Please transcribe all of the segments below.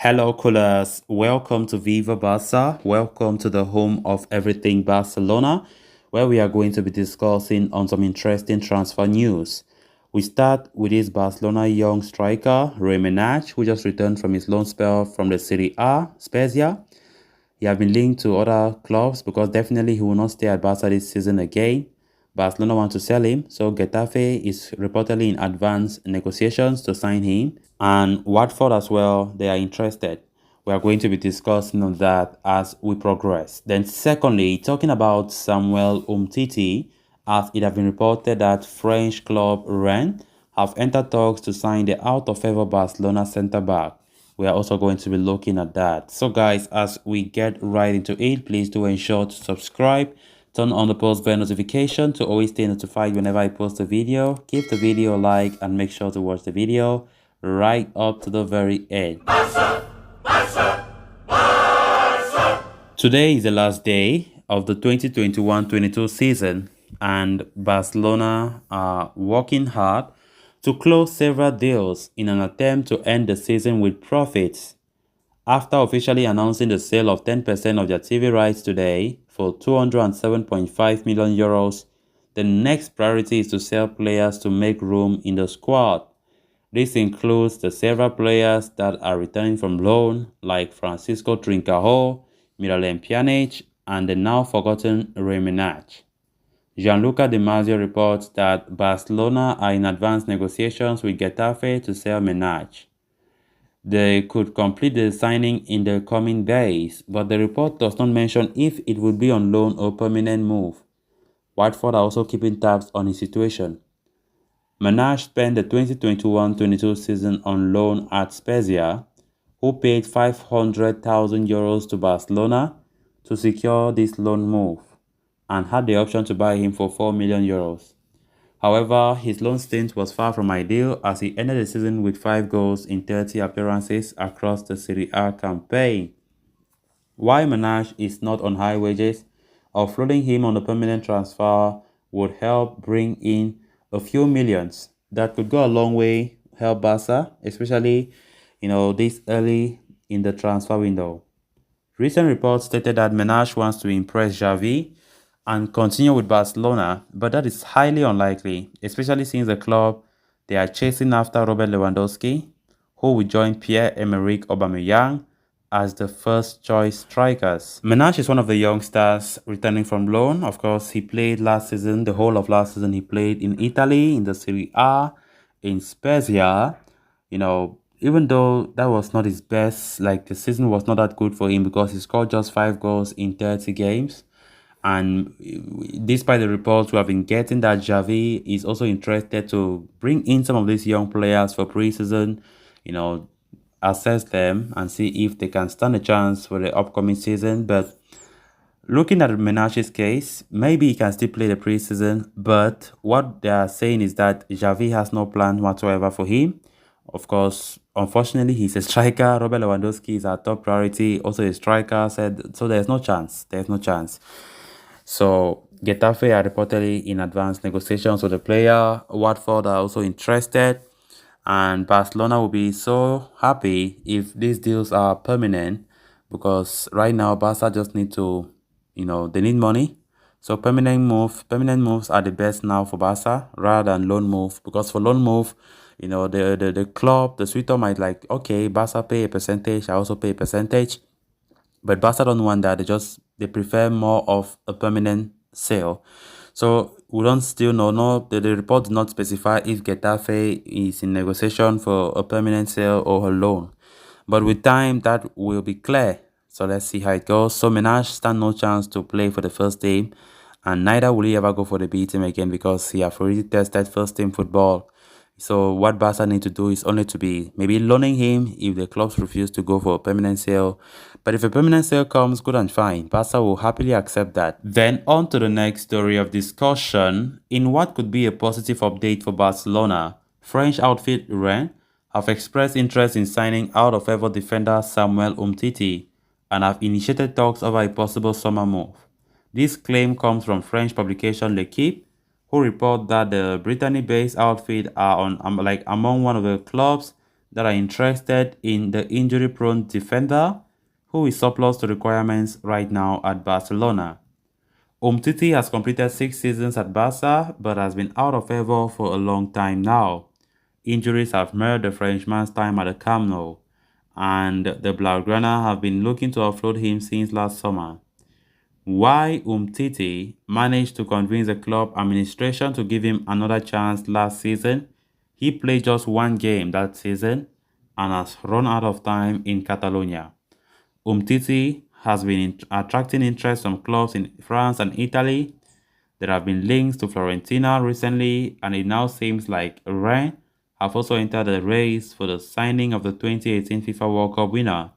Hello, coolers. Welcome to Viva Barca. Welcome to the home of everything Barcelona, where we are going to be discussing on some interesting transfer news. We start with this Barcelona young striker, Rey Manaj, who just returned from his loan spell from the Serie A, Spezia. He has been linked to other clubs because definitely he will not stay at Barca this season again. Barcelona want to sell him, so Getafe is reportedly in advanced negotiations to sign him. And Watford as well, they are interested. We are going to be discussing on that as we progress. Then secondly, talking about Samuel Umtiti, as it has been reported that French club Rennes have entered talks to sign the out-of-favor Barcelona centre-back. We are also going to be looking at that. So guys, as we get right into it, please do ensure to subscribe, turn on the post bell notification to always stay notified whenever I post a video. Give the video a like and make sure to watch the video right up to the very end. Barca, Barca, Barca. Today is the last day of the 2021-22 season, and Barcelona are working hard to close several deals in an attempt to end the season with profits. After officially announcing the sale of 10% of their TV rights today for €207.5 million, the next priority is to sell players to make room in the squad. This includes the several players that are returning from loan, like Francisco Trincao, Miralem Pjanic, and the now forgotten Rey Manaj. Gianluca Di Marzio reports that Barcelona are in advanced negotiations with Getafe to sell Manaj. They could complete the signing in the coming days, but the report does not mention if it would be on loan or permanent move. Watford are also keeping tabs on his situation. Manaj spent the 2021-22 season on loan at Spezia, who paid €500,000 to Barcelona to secure this loan move, and had the option to buy him for €4 million. However, his loan stint was far from ideal as he ended the season with 5 goals in 30 appearances across the Serie A campaign. While Manaj is not on high wages, offloading him on a permanent transfer would help bring in a few millions. That could go a long way, help Barca, especially, this early in the transfer window. Recent reports stated that Manaj wants to impress Xavi and continue with Barcelona, but that is highly unlikely, especially since the club they are chasing after Robert Lewandowski, who will join Pierre-Emerick Aubameyang as the first choice strikers. Manaj is one of the young stars returning from loan. Of course, he played last season, the whole of last season he played in Italy, in the Serie A, in Spezia. Even though that was not his best, like the season was not that good for him because he scored just 5 goals in 30 games. And despite the reports we have been getting that Xavi is also interested to bring in some of these young players for preseason, assess them and see if they can stand a chance for the upcoming season. But looking at Menach's case, maybe he can still play the preseason, but what they are saying is that Xavi has no plan whatsoever for him. Of course, unfortunately, he's a striker. Robert Lewandowski is our top priority, also a striker. So there's no chance. There's no chance. So Getafe are reportedly in advanced negotiations with the player. Watford are also interested. And Barcelona will be so happy if these deals are permanent, because right now Barca just need to, they need money. So permanent moves are the best now for Barca rather than loan move, because for loan move, the club, the suitor might like, okay, Barca pay a percentage, I also pay a percentage. But Barca don't want that. They prefer more of a permanent sale. So we don't still know. No, the report did not specify if Getafe is in negotiation for a permanent sale or a loan. But with time, that will be clear. So let's see how it goes. So Menaj stand no chance to play for the first team, and neither will he ever go for the B team again because he have already tested first team football. So what Barca need to do is only to be maybe loaning him if the clubs refuse to go for a permanent sale. But if a permanent sale comes, good and fine. Barca will happily accept that. Then on to the next story of discussion. In what could be a positive update for Barcelona, French outfit Rennes have expressed interest in signing out-of-favor defender Samuel Umtiti and have initiated talks over a possible summer move. This claim comes from French publication L'Equipe, who report that the Brittany-based outfit are among one of the clubs that are interested in the injury-prone defender who is surplus to requirements right now at Barcelona. Umtiti has completed 6 seasons at Barca but has been out of favor for a long time now. Injuries have marred the Frenchman's time at the Camp Nou, and the Blaugrana have been looking to offload him since last summer. Why Umtiti managed to convince the club administration to give him another chance last season, he played just one game that season and has run out of time in Catalonia. Umtiti has been attracting interest from clubs in France and Italy. There have been links to Fiorentina recently, and it now seems like Rennes have also entered the race for the signing of the 2018 FIFA World Cup winner.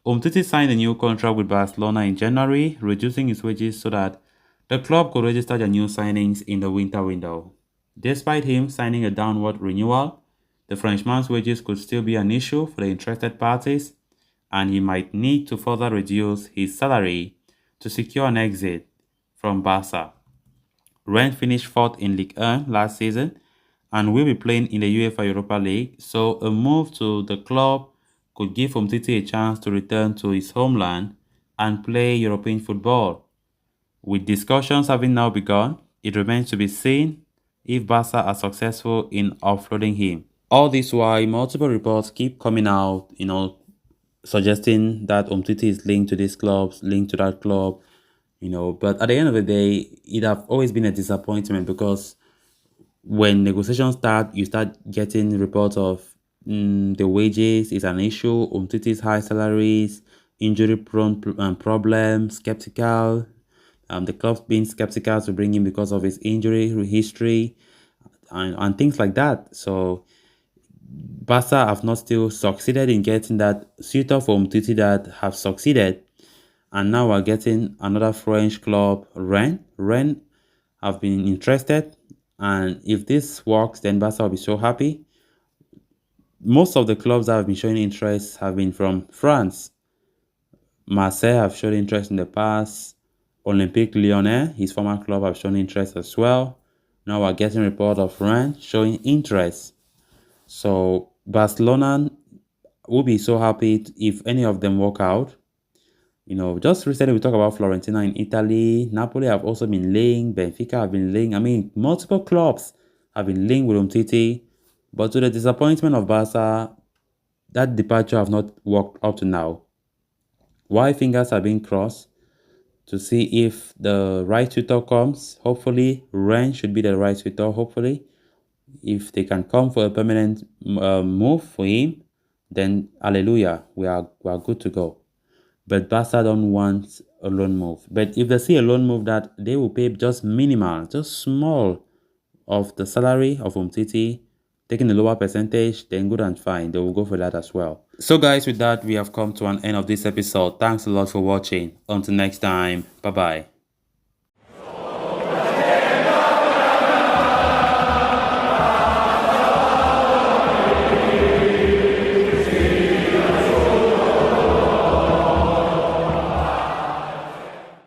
Umtiti signed a new contract with Barcelona in January, reducing his wages so that the club could register their new signings in the winter window. Despite him signing a downward renewal, the Frenchman's wages could still be an issue for the interested parties, and he might need to further reduce his salary to secure an exit from Barca. Rennes finished 4th in Ligue 1 last season and will be playing in the UEFA Europa League, so a move to the club could give Umtiti a chance to return to his homeland and play European football. With discussions having now begun, it remains to be seen if Barca are successful in offloading him. All this while, multiple reports keep coming out, suggesting that Umtiti is linked to this club, linked to that club, but at the end of the day, it have always been a disappointment because when negotiations start, you start getting reports of the wages is an issue, Umtiti's high salaries, injury-prone problems, skeptical, the club's being skeptical to bring him because of his injury history and things like that. So Barca have not still succeeded in getting that suitor for Umtiti that have succeeded, and now we're getting another French club, Rennes. Rennes have been interested, and if this works, then Barca will be so happy. Most of the clubs that have been showing interest have been from France. Marseille have shown interest in the past. Olympique Lyonnais, his former club, have shown interest as well. Now we're getting report of Rennes showing interest. So Barcelona will be so happy if any of them work out. Just recently we talked about Fiorentina in Italy. Napoli have also been linked. Benfica have been linked. I mean, multiple clubs have been linked with Umtiti. But to the disappointment of Barca, that departure have not worked up to now. Why fingers are being crossed to see if the right tutor comes. Hopefully, Rennes should be the right tutor. Hopefully, if they can come for a permanent move for him, then hallelujah, we are good to go. But Barca don't want a loan move. But if they see a loan move that they will pay just minimal, just small of the salary of Umtiti, taking a lower percentage, then good and fine. They will go for that as well. So guys, with that, we have come to an end of this episode. Thanks a lot for watching. Until next time, bye-bye.